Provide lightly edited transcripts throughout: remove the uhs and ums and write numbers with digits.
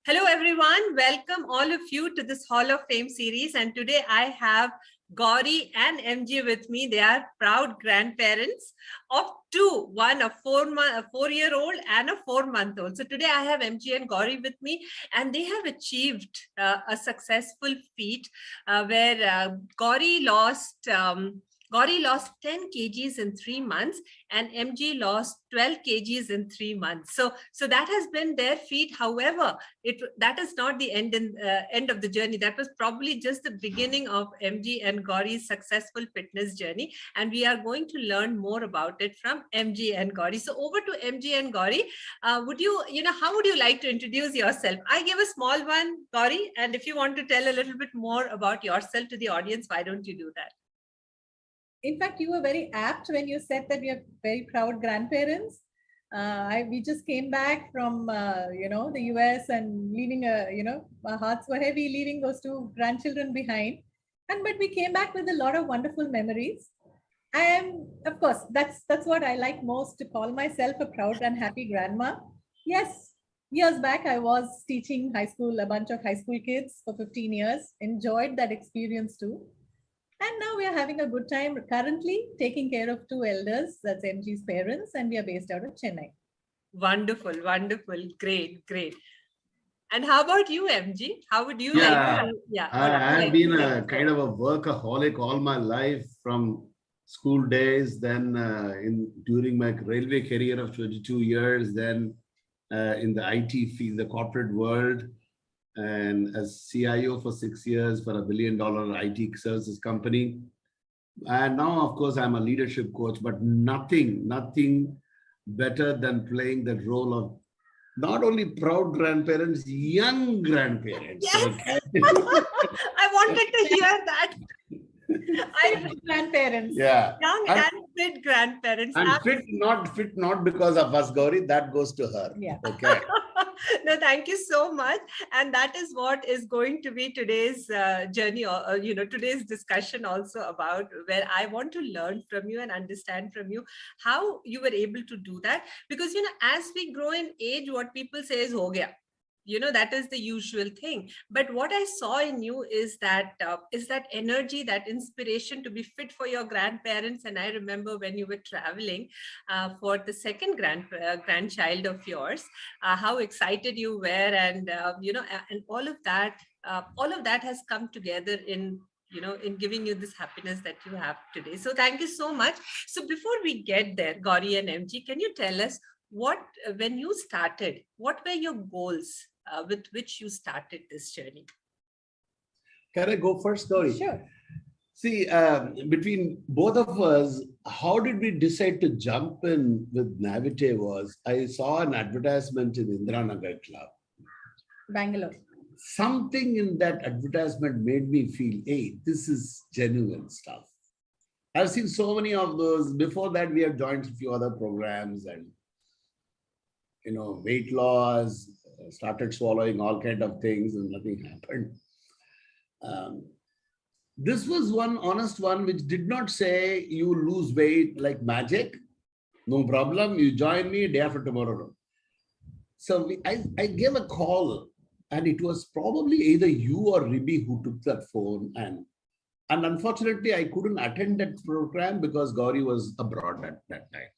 Hello, everyone. Welcome all of you to this Hall of Fame series. And today I have Gauri and MG with me. They are proud grandparents of two, one a 4-year-old and a 4-month-old. So today I have MG and Gauri with me, and they have achieved a successful feat where Gauri lost 10 kgs in 3 months and MG lost 12 kgs in 3 months. So that has been their feat. However, that is not the end of the journey. That was probably just the beginning of MG and Gauri's successful fitness journey. And we are going to learn more about it from MG and Gauri. So over to MG and Gauri. How would you like to introduce yourself? I gave a small one, Gauri, and if you want to tell a little bit more about yourself to the audience, why don't you do that? In fact, you were very apt when you said that we are very proud grandparents. We just came back from the US and leaving our hearts were heavy leaving those two grandchildren behind, but we came back with a lot of wonderful memories. And of course, that's what I like most, to call myself a proud and happy grandma. Yes, years back I was teaching a bunch of high school kids for 15 years. Enjoyed that experience too. And now we are having a good time currently taking care of two elders, that's MG's parents, and we are based out of Chennai. Wonderful, wonderful. Great, great. And how about you, MG? How would you like to? I've been a kind of a workaholic all my life, from school days, then during my railway career of 22 years, then in the IT field, the corporate world, and as CIO for 6 years for $1 billion IT services company. And now, of course, I'm a leadership coach, but nothing better than playing the role of not only proud grandparents, young grandparents. Yes. Okay? I wanted to hear that. Grandparents. Yeah. Young and fit grandparents. And fit not because of us, Gauri, that goes to her. Yeah. Okay. No, thank you so much. And that is what is going to be today's journey, or today's discussion also about, where I want to learn from you and understand from you how you were able to do that. Because, as we grow in age, what people say is ho gaya. That is the usual thing. But what I saw in you is that energy, that inspiration to be fit for your grandparents. And I remember when you were traveling for the second grandchild of yours, how excited you were, and and all of that has come together in giving you this happiness that you have today. So thank you so much. So before we get there, Gauri and MG, can you tell us when you started, what were your goals with which you started this journey? Can I go first, Gauri? Sure. See, between both of us, how did we decide to jump in with Navitae was, I saw an advertisement in Indiranagar Club. Bangalore. Something in that advertisement made me feel, hey, this is genuine stuff. I've seen so many of those. Before that, we have joined a few other programs and, weight loss, started swallowing all kind of things and nothing happened. This was one honest one which did not say you lose weight like magic. No problem. You join me day after tomorrow. So I gave a call, and it was probably either you or Ribi who took that phone. And unfortunately, I couldn't attend that program because Gauri was abroad at that time.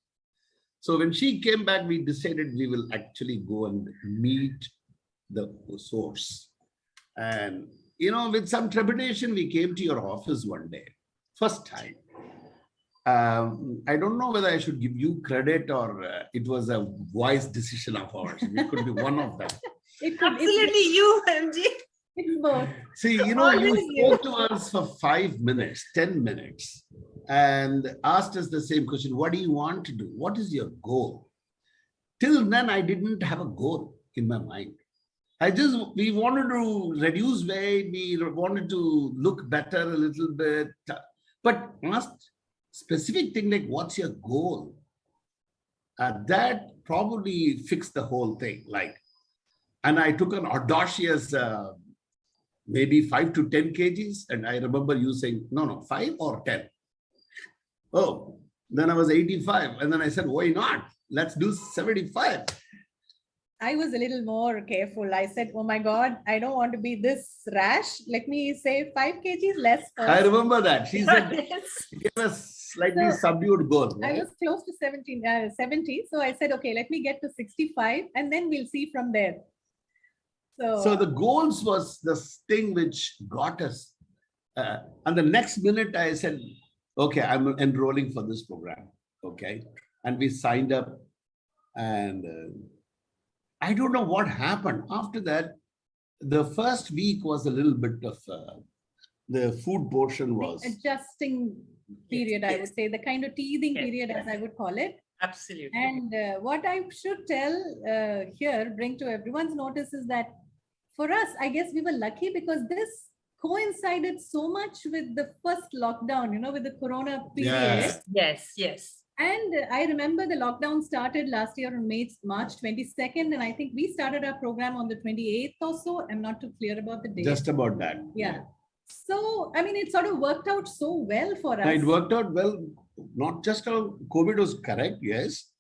So when she came back, we decided we will actually go and meet the source. And, with some trepidation, we came to your office one day, first time. I don't know whether I should give you credit or it was a wise decision of ours. It could be one of them. Absolutely you, MG. It's both. See, you spoke to us for 5 minutes, 10 minutes, and asked us the same question. What do you want to do? What is your goal? Till then, I didn't have a goal in my mind. We wanted to reduce weight. We wanted to look better a little bit, but asked specific thing like, what's your goal? That probably fixed the whole thing. And I took an audacious, maybe 5 to 10 kgs. And I remember you saying, no, 5 or 10. Oh, then I was 85. And then I said, why not? Let's do 75. I was a little more careful. I said, oh my God, I don't want to be this rash. Let me say 5 kgs less I first. remember that. She said, Yes. give us slightly So subdued goal, I right? was close to 70. So I said, okay, let me get to 65 and then we'll see from there. So So the goals was the thing which got us. And the next minute I said, okay, I'm enrolling for this program. Okay. And we signed up, and I don't know what happened. After that, the first week was a little bit of the food portion the was. adjusting period, I yes. would say, the kind of teething Yes, period, as yes. I would call it. Absolutely. And what I should tell here, bring to everyone's notice is that for us, I guess we were lucky because this coincided so much with the first lockdown, with the corona period. Yeah. Yes, yes. And I remember the lockdown started last year on March 22nd. And I think we started our program on the 28th or so. I'm not too clear about the date. Just about that. Yeah. So, I mean, it sort of worked out so well for us. It worked out well. Not just how COVID was correct, yes,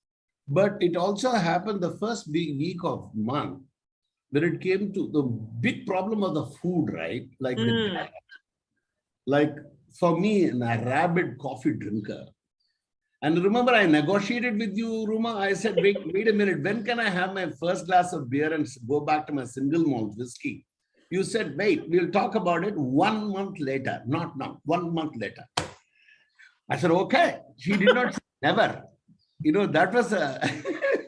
but it also happened the first week of month when it came to the big problem of the food, right? Like, like for me, a rabid coffee drinker. And remember, I negotiated with you, Ruma. I said, wait a minute. When can I have my first glass of beer and go back to my single malt whiskey? You said, wait, we'll talk about it 1 month later. Not now, 1 month later. I said, okay. She did not say never. That was a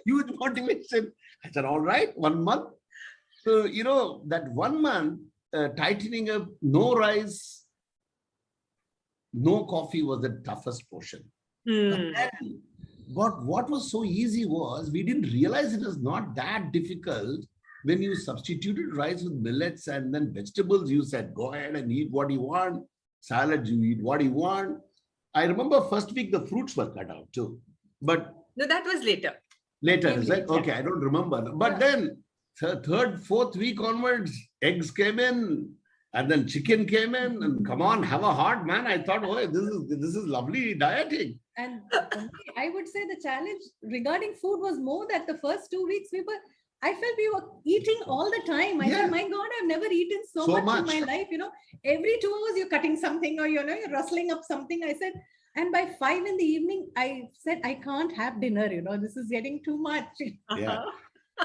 huge motivation. I said, all right, 1 month. So, that 1 month, tightening up, no rice, no coffee was the toughest portion. But what was so easy was we didn't realize it was not that difficult when you substituted rice with millets and then vegetables. You said, go ahead and eat what you want. Salad, you eat what you want. I remember first week the fruits were cut out too. But no, that was later. Later, is that okay? I don't remember. But then third, fourth week onwards, eggs came in, and then chicken came in, and come on, have a heart, man. I thought, oh, this is lovely dieting. And I would say the challenge regarding food was more that the first 2 weeks I felt we were eating all the time. I said, my God, I've never eaten so much in my life. Every 2 hours you're cutting something or, you're rustling up something. I said, and by 5 in the evening, I said, I can't have dinner. This is getting too much. Yeah.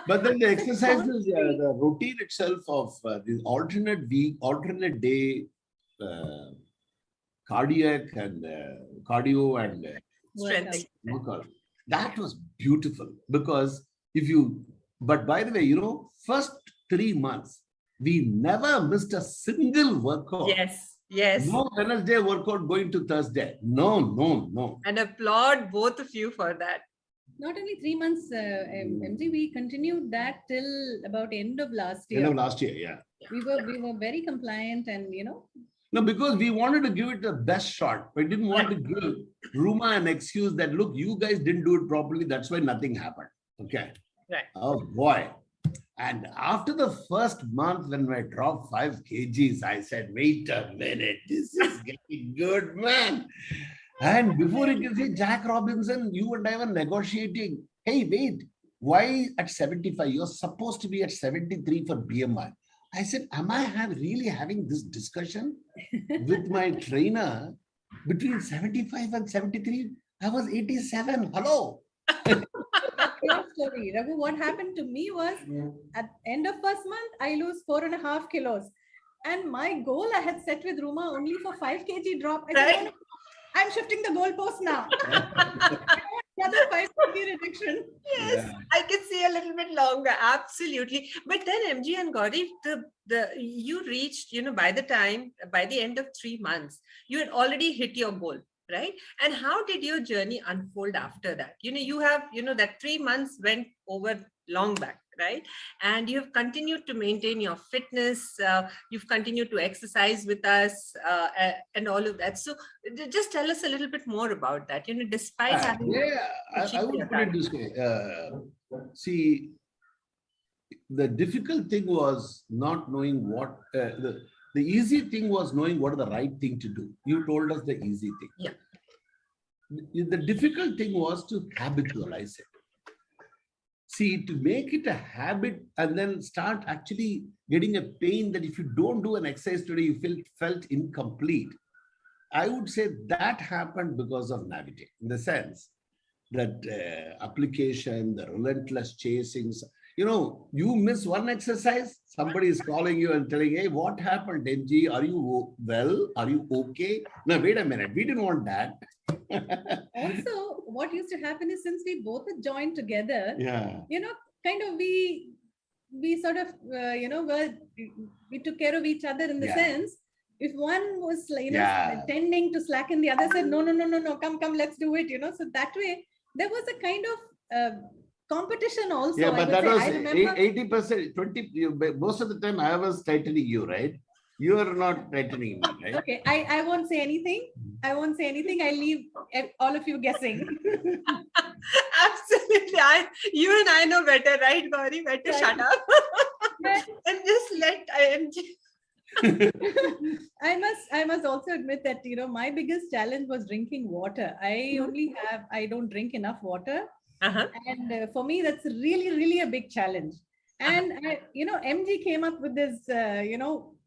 But then the exercises, the routine itself of the alternate day, cardiac and cardio and Strength. That was beautiful because but by the way, first 3 months, we never missed a single workout. Yes. No Wednesday workout going to Thursday. No. And applaud both of you for that. Not only 3 months, MG, we continued that till about end of last year. End of last year, yeah. We were very compliant and, No, because we wanted to give it the best shot. We didn't want to give Ruma an excuse that, look, you guys didn't do it properly. That's why nothing happened. Okay. Right. Oh, boy. And after the first month when I dropped 5 kgs, I said, wait a minute. This is getting good, man. And before you can say, Jack Robinson, you and I were negotiating. Hey, wait. Why at 75? You're supposed to be at 73 for BMI. I said, am I really having this discussion with my trainer between 75 and 73? I was 87. Hello. Story. Raghu, what happened to me was at end of first month, I lose 4.5 kilos. And my goal I had set with Ruma only for 5 kg drop. I said, no, I'm shifting the goalpost now. Another 5 kg reduction. Yes, I can see a little bit longer. Absolutely. But then MG and Gauri, you reached, by the end of 3 months, you had already hit your goal. Right. And how did your journey unfold after that? You have, that 3 months went over long back, right? And you have continued to maintain your fitness. You've continued to exercise with us and all of that. So just tell us a little bit more about that, despite having. I would put it this way. See, the difficult thing was not knowing what the easy thing was knowing what is the right thing to do. You told us the easy thing. Yeah. The difficult thing was to habitualize it. See, to make it a habit and then start actually getting a pain that if you don't do an exercise today, you felt incomplete. I would say that happened because of Navitae, in the sense that application, the relentless chasings. You miss one exercise, somebody is calling you and telling, hey, what happened, MG? Are you well? Are you okay? No, wait a minute. We didn't want that. Also, what used to happen is since we both had joined together, Yeah. Kind of we sort of we took care of each other in the Yeah. sense, if one was Yeah. tending to slacken, the other said no, come, let's do it. So that way there was a kind of competition also. Yeah, but that say. was I remember 80%, 20. Most of the time, I was tightening you, right? You are not tightening me, right? okay, I won't say anything. I leave all of you guessing. Absolutely. You and I know better, right, Gauri? Better Right. shut up and just let MG. I must also admit that my biggest challenge was drinking water. I don't drink enough water, and for me that's really a big challenge. And MG came up with this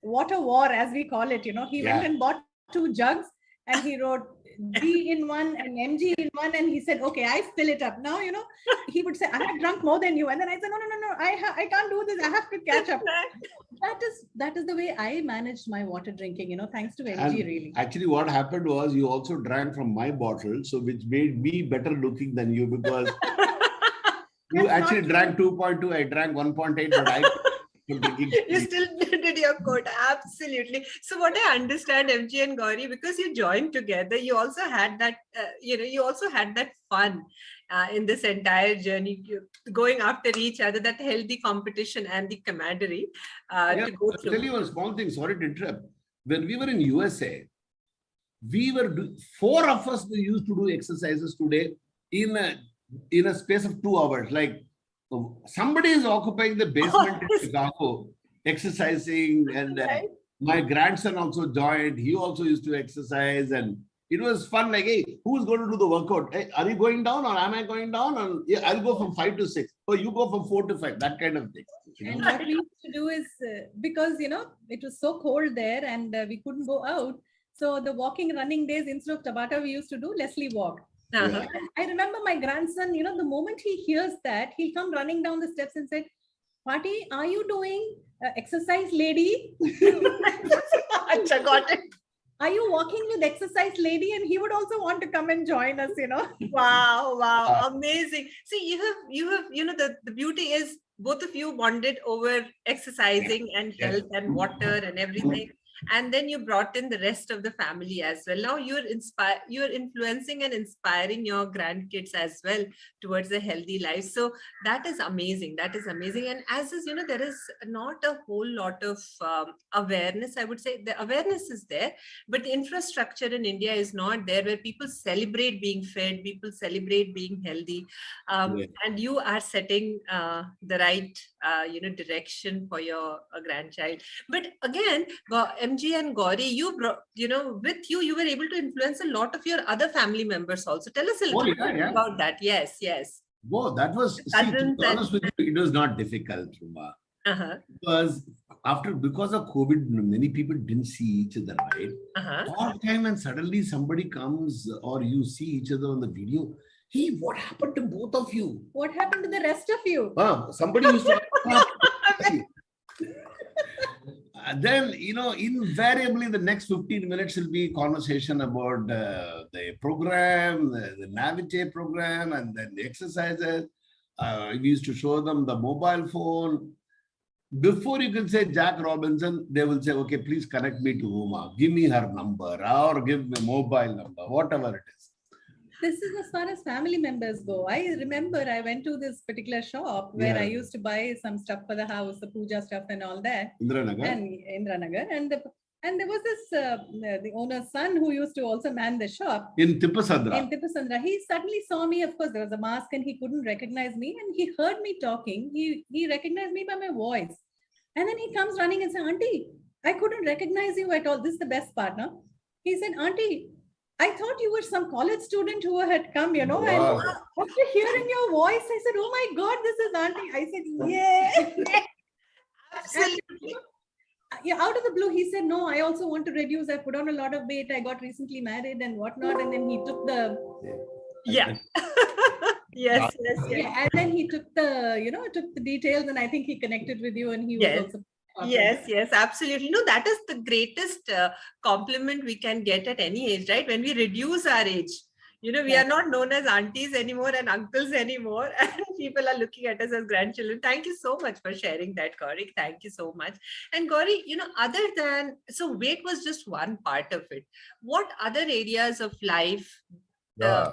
water war, as we call it. He went and bought 2 jugs and he wrote G in one and MG in one, and he said, okay, I fill it up now. He would say, I have drunk more than you, and then I said, no, I can't do this, I have to catch up. That is the way I managed my water drinking, thanks to MG. And really. actually, what happened was you also drank from my bottle, so which made me better looking than you, because you actually drank 2.2, I drank 1.8, but I you still did your quote. Absolutely. So what I understand, MG and Gauri, because you joined together, you also had that, you also had that fun in this entire journey, going after each other, that healthy competition and the camaraderie to go through. I'll tell you one small thing, sorry to interrupt. When we were in USA, we were 4 of us we used to do exercises today in a space of 2 hours. Like somebody is occupying the basement in Chicago, exercising, and my grandson also joined. He also used to exercise, and it was fun. Like, hey, who's going to do the workout? Hey, are you going down, or am I going down? And yeah, I'll go from 5 to 6, or you go from 4 to 5. That kind of thing. And what we used to do is because it was so cold there, and we couldn't go out. So the running days, instead of Tabata, we used to do Leslie walk. I remember my grandson, the moment he hears that, he'll come running down the steps and say, Party, are you doing exercise, lady? Got it. Are you walking with exercise, lady? And he would also want to come and join us, Wow, amazing. See, the beauty is both of you bonded over exercising and health and water and everything. And then you brought in the rest of the family as well. Now you're influencing and inspiring your grandkids as well towards a healthy life. So that is amazing. And as is, there is not a whole lot of awareness. I would say the awareness is there, but the infrastructure in India is not there, where people celebrate being fed, people celebrate being healthy. And you are setting the right, direction for your grandchild. But again, MG and Gauri, you were able to influence a lot of your other family members also. Tell us a little bit about that. Yes. Whoa, that was, see, to be honest with you, it was not difficult, Ruma. Because of COVID, many people didn't see each other, right? All time, and suddenly somebody comes, or you see each other on the video. Hey, what happened to both of you? What happened to the rest of you? Somebody used to then, invariably the next 15 minutes will be conversation about the program, the Navitae program, and then the exercises. We used to show them the mobile phone. Before you can say Jack Robinson, they will say, okay, please connect me to Uma. Give me her number, or give me a mobile number, whatever it is. This is as far as family members go. I remember I went to this particular shop where I used to buy some stuff for the house, the puja stuff and all that. Indranagar. And there was this, the owner's son who used to also man the shop. In Tippasandra. He suddenly saw me. Of course, there was a mask and he couldn't recognize me. And he heard me talking. He recognized me by my voice. And then he comes running and says, Auntie, I couldn't recognize you at all. This is the best part, no? He said, Auntie, I thought you were some college student who had come, and Wow. after hearing your voice, I said, "Oh my God, this is Auntie." I said, "Yeah." And Absolutely. yeah, out of the blue, he said, "No, I also want to reduce. I put on a lot of weight. I got recently married and whatnot." And then he took the Yeah. Yes, yes, yes. yeah, and then he took the took the details, and I think he connected with you, and he was Yes. also part of Yes, that. yes, absolutely. No, that is the greatest compliment we can get at any age, right? When we reduce our age, we Yeah. are not known as aunties anymore and uncles anymore, and people are looking at us as grandchildren. Thank you so much for sharing that, Gauri. Thank you so much. And Gauri, other than, so weight was just one part of it. What other areas of life, uh, Yeah.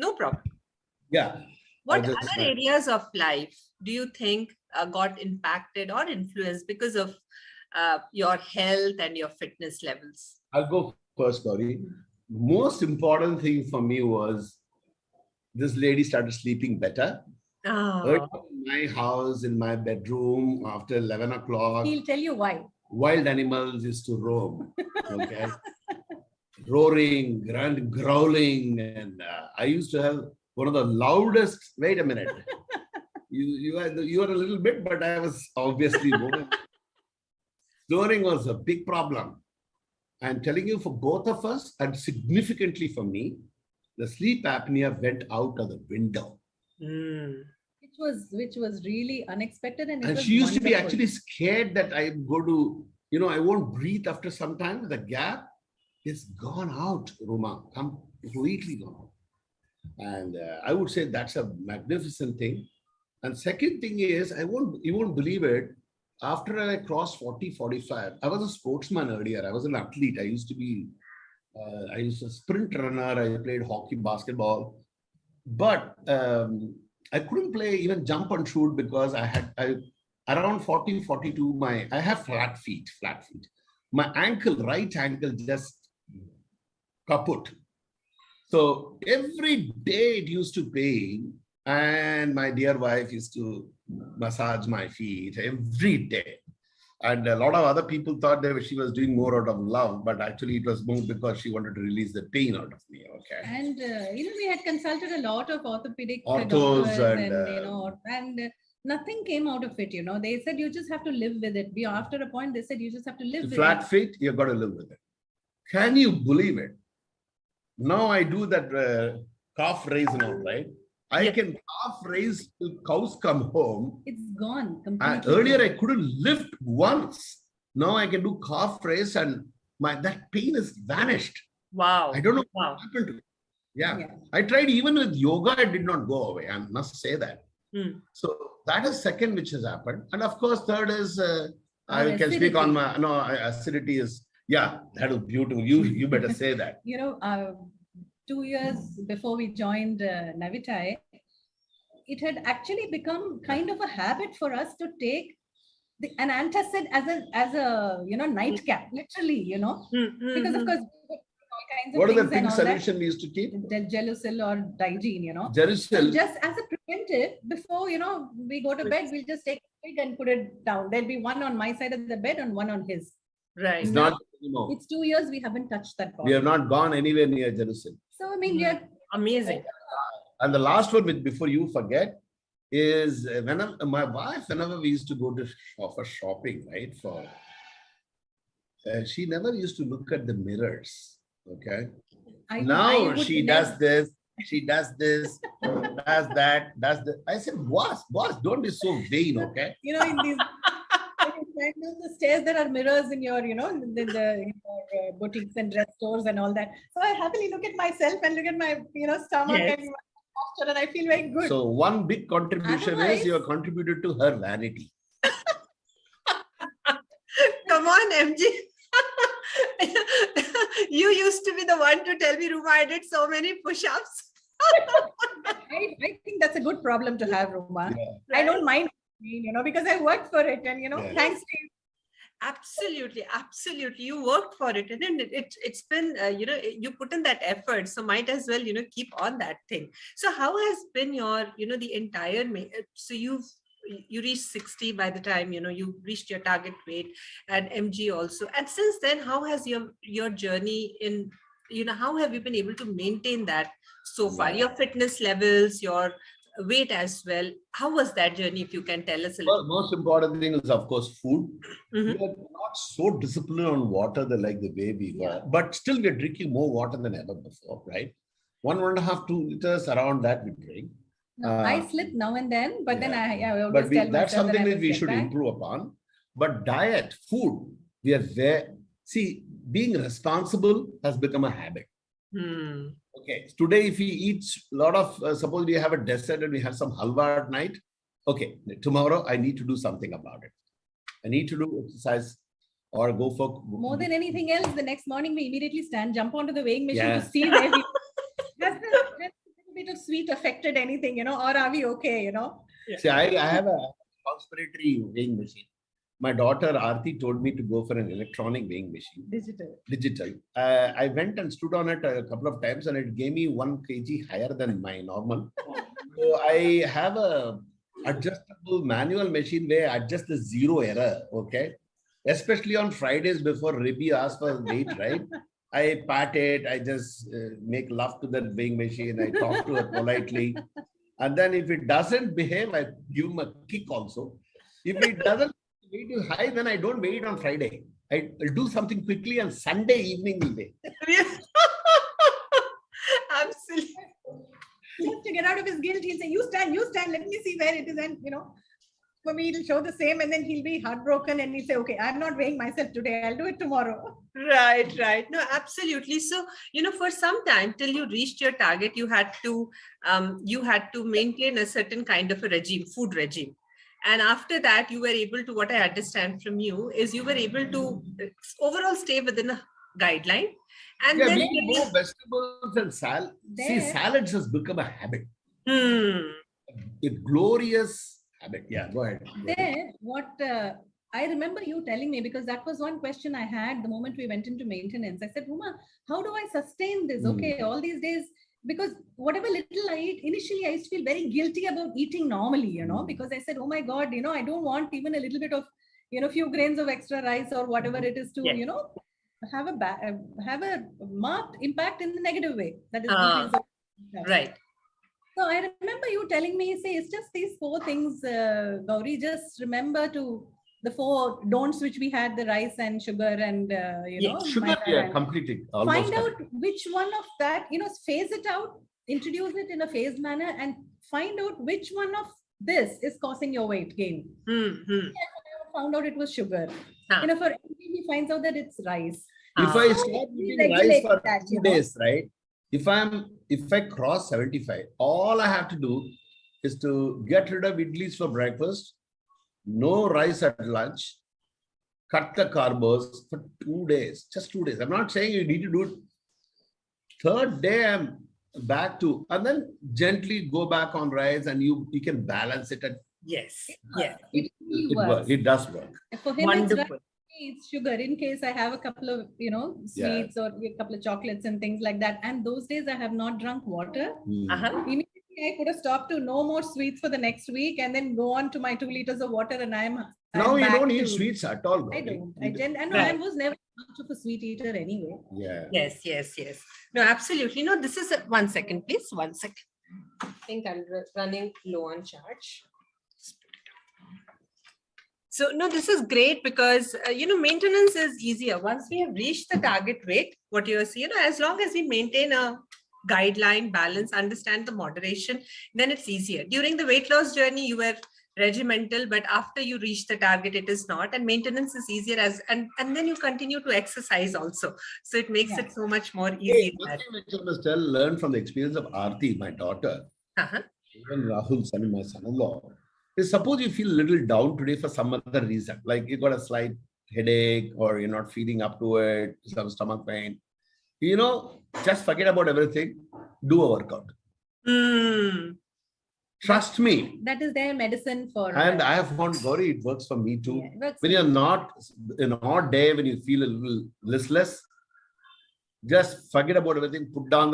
no problem. Yeah. I What just, other areas of life do you think got impacted or influenced because of your health and your fitness levels? I'll go first, Gauri. Most important thing for me was this lady started sleeping better. Earlier Oh, in my house, in my bedroom, after 11 o'clock, He'll tell you why. wild animals used to roam. Okay. Roaring, growling. And I used to have one of the loudest. Wait a minute. You are a little bit, but I was obviously woman. Snoring was a big problem. I'm telling you, for both of us, and significantly for me, the sleep apnea went out of the window. mm. Which was really unexpected, and it And was she used to be wonderful. actually scared that I'm going to, I won't breathe after some time. The gap is gone out, Ruma, completely gone out. And I would say that's a magnificent thing. And second thing is, you won't believe it. After I crossed 40, 45, I was a sportsman earlier. I was an athlete. I used to sprint runner. I played hockey, basketball, but I couldn't play even jump and shoot because around 40, 42, I have flat feet. My right ankle just kaput. So every day it used to pain, and my dear wife used to massage my feet every day. And a lot of other people thought that she was doing more out of love, but actually it was more because she wanted to release the pain out of me. Okay. And we had consulted a lot of orthopedic Orthos doctors, and and nothing came out of it. They said you just have to live with it. After a point, they said you just have to live with flat it. feet, you've got to live with it. Can you believe it? Now I do that calf raise now, right? I can calf raise till cows come home. It's gone completely. Earlier I couldn't lift once. Now I can do calf raise, and that pain has vanished. Wow. I don't know Wow. what happened to it. Yeah. I tried even with yoga, it did not go away. I must say that. So that is second which has happened. And of course, third is I can speak on my acidity is that is beautiful. You better say that. 2 years before we joined Navitae, it had actually become kind of a habit for us to take an antacid as a nightcap, literally, because of course all kinds of what are the things pink and all solution that. We used to keep? Gelusil or Digene, Gelusil. So just as a preventive, before we go to bed, we'll just take a pig and put it down. There'll be one on my side of the bed and one on his. Right. It's Now, not anymore. It's 2 years we haven't touched that bottle. We have not gone anywhere near Gelusil. So I mean, we are amazing. And the last one, which before you forget, is my wife, whenever we used to go for shopping, right? She never used to look at the mirrors. Okay. Now she does this, does that, does that. I said, boss, don't be so vain, okay? In these the stairs, there are mirrors in your, in your boutiques and dress stores and all that. So I happily look at myself and look at my, stomach and my posture, and I feel very good. So one big contribution is you have contributed to her vanity. Come on, MG. You used to be the one to tell me, Ruma, I did so many push-ups. I think that's a good problem to have, Ruma. Yeah. I don't mind, because I worked for it, and thanks to you. Absolutely. You worked for it, and it's been, you put in that effort. So might as well, keep on that thing. So how has been your, the entire, so you reached 60 by the time, you reached your target weight, and MG also. And since then, how has your journey in how have you been able to maintain that so far? Yeah. Your fitness levels, your weight as well. How was that journey? If you can tell us a Well, little. most important thing is, of course, food. We Mhm. are not so disciplined on water like the way we were, but still we are drinking more water than ever before, right? 1.5, 2 liters around that we drink. No, I slip now and then, but then I always But tell that's myself that I something that will we get should back. improve upon. But diet, food, we are there. See, being responsible has become a habit. Hmm. Okay, today if we eat a lot of, suppose we have a dessert and we have some halwa at night. Okay, tomorrow I need to do something about it. I need to do exercise or go for More than anything else, the next morning we immediately jump onto the weighing machine Yeah. to see where we has the little bit of sweet affected anything, or are we okay, See, I have a conspiratory weighing machine. My daughter Aarti told me to go for an electronic weighing machine. Digital. I went and stood on it a couple of times and it gave me 1 kg higher than my normal. So I have a adjustable manual machine where I adjust the zero error. Okay. Especially on Fridays before Ribi asks for weight, right? I pat it. I just make love to that weighing machine. I talk to it politely. And then if it doesn't behave, I give him a kick also. If it doesn't weight is high, then I don't weigh it on Friday. I'll do something quickly and Sunday evening will weigh. Absolutely. Just to get out of his guilt, he'll say, you stand, let me see where it is. And, for me, it'll show the same. And then he'll be heartbroken and he'll say, okay, I'm not weighing myself today. I'll do it tomorrow. Right. No, absolutely. So, for some time till you reached your target, you had to maintain a certain kind of a food regime. And after that, you were able to, what I understand from you is you were able to overall stay within a guideline. And Yeah, then we eat more vegetables and salad. See, salads has become a habit. A glorious habit. Yeah, go ahead. Then what I remember you telling me, because that was one question I had the moment we went into maintenance. I said, Uma, how do I sustain this? Okay, all these days, because whatever little I eat, initially I used to feel very guilty about eating normally, because I said, oh my God, I don't want even a little bit of, few grains of extra rice or whatever it is to, have a marked impact in the negative way. That is right. So I remember you telling me, say, it's just these 4 things, Gauri, just remember the 4 don'ts which we had, the rice and sugar and, sugar, completely. Find out which one of that, phase it out, introduce it in a phased manner and find out which one of this is causing your weight gain. I found out it was sugar. For MG, he finds out that it's rice. If I stop eating rice for 2 days, right? If I cross 75, all I have to do is to get rid of idlis for breakfast, no rice at lunch, cut the carbs for 2 days, just 2 days. I'm not saying you need to do it. 3rd day, I'm back to, and then gently go back on rice and you can balance it. Yes. It does work. For him, it's sugar in case I have a couple of, sweets or a couple of chocolates and things like that. And those days I have not drunk water. Immediately I could have stopped to no more sweets for the next week and then go on to my 2 liters of water and now you don't eat sweets at all. I don't. I was never much of a sweet eater anyway. Yeah. Yes. No, absolutely. No, this is 1 second, please. 1 second. I think I'm running low on charge. So, no, this is great because, maintenance is easier. Once we have reached the target weight, what you see, as long as we maintain a guideline, balance, understand the moderation, then it's easier. During the weight loss journey, you were regimental, but after you reach the target, it is not. And maintenance is easier and then you continue to exercise also. So it makes it so much more easy. One thing which I must learn from the experience of Aarti, my daughter, even Rahul, my son-in-law, is suppose you feel a little down today for some other reason, like you got a slight headache or you're not feeling up to it, some stomach pain, just forget about everything, do a workout. Trust me. That is their medicine for. And I have found, Gauri, it works for me too. When you're not, an odd day, when you feel a little listless, just forget about everything, put on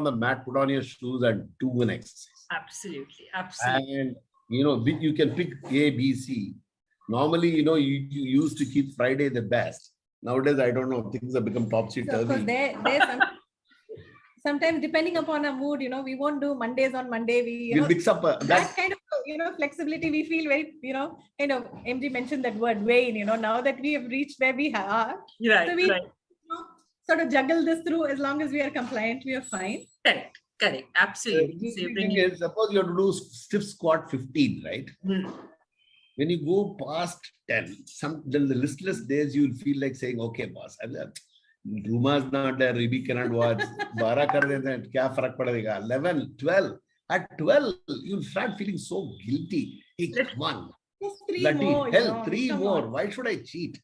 the mat, put on your shoes and do an exercise. Absolutely. And you can pick A, B, C. Normally, you used to keep Friday the best. Nowadays, I don't know, things have become topsy-turvy. So there's some sometimes depending upon our mood, we won't do Mondays on Monday. We'll mix up that kind of, flexibility, we feel very, MG mentioned that word, Wayne, now that we have reached where we are. Right, so we right. Sort of juggle this through. As long as we are compliant, we are fine. Correct. Absolutely. The thing is, suppose you have to do stiff squat 15, right? When you go past 10, the listless days, you'll feel like saying, okay, boss, Ruma's not there, Ribi cannot watch, 12 kar dete hain, kya farak padega, 11, 12. At 12, you'll start feeling so guilty. Hey, come on. Just 3 bloody more. Hell, 3 more. On. Why should I cheat?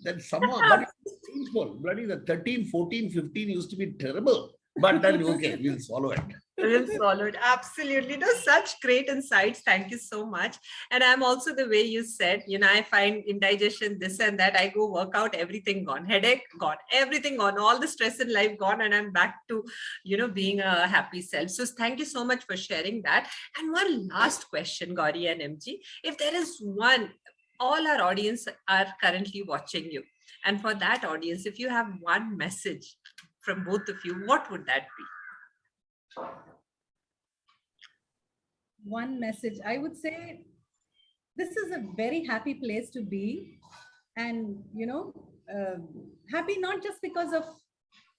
Then somehow, but it's painful. Bloody the 13, 14, 15 used to be terrible. But then, okay, we'll swallow it. We'll swallow it. Absolutely. No, such great insights. Thank you so much. And I'm also the way you said, I find indigestion, this and that. I go work out, everything gone. Headache gone. Everything gone. All the stress in life gone. And I'm back to, being a happy self. So thank you so much for sharing that. And one last question, Gauri and MG. If there is one, all our audience are currently watching you. And for that audience, if you have one message from both of you, what would that be? One message, I would say, this is a very happy place to be. And, happy not just because of,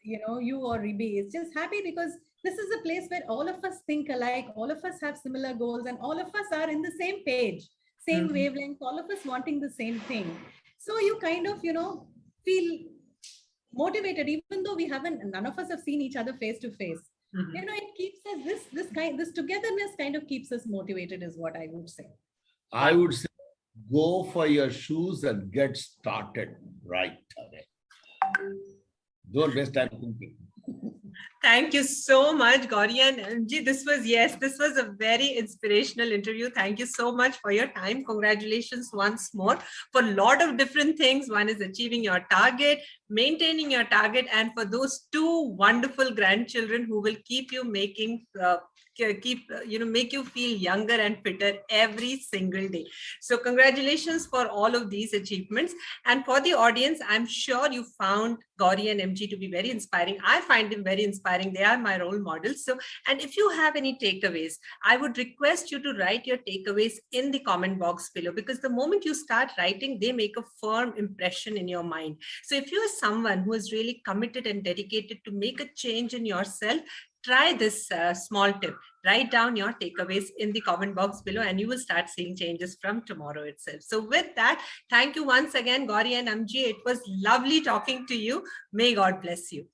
you or Ribi. It's just happy because this is a place where all of us think alike, all of us have similar goals, and all of us are in the same page, same wavelength, all of us wanting the same thing. So you kind of, feel motivated, even though none of us have seen each other face to face. It keeps us, this togetherness kind of keeps us motivated, is what I would say. I would say, go for your shoes and get started right away. Don't waste time thinking. Thank you so much, Gauri and MG. This was a very inspirational interview. Thank you so much for your time. Congratulations once more for a lot of different things. One is achieving your target, maintaining your target, and for those 2 wonderful grandchildren who will keep you making make you feel younger and fitter every single day. So congratulations for all of these achievements. And for the audience, I'm sure you found Gauri and MG to be very inspiring. I find them very inspiring. They are my role models. So, and if you have any takeaways, I would request you to write your takeaways in the comment box below, because the moment you start writing, they make a firm impression in your mind. So if you are someone who is really committed and dedicated to make a change in yourself, try this small tip. Write down your takeaways in the comment box below, and you will start seeing changes from tomorrow itself. So with that, thank you once again, Gauri and MG. It was lovely talking to you. May God bless you.